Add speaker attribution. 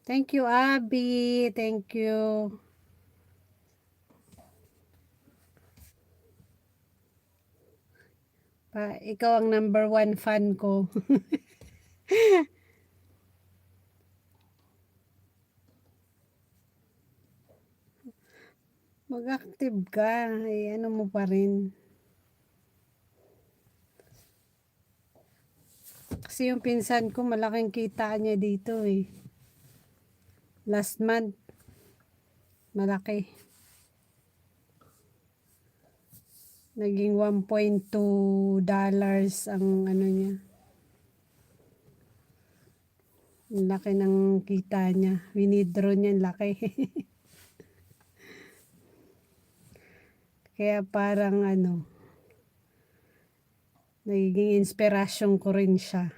Speaker 1: Thank you, Abby. Thank you. Ikaw ang number 1 fan ko. Mag-active ka. Ay, ano mo pa rin. Kasi yung pinsan ko, malaking kita niya dito eh. Last month, malaki. Naging $1.2 ang ano niya. Ang laki ng kita niya. Winidraw niya, laki. Kaya parang ano, nagiging inspirasyon ko rin siya.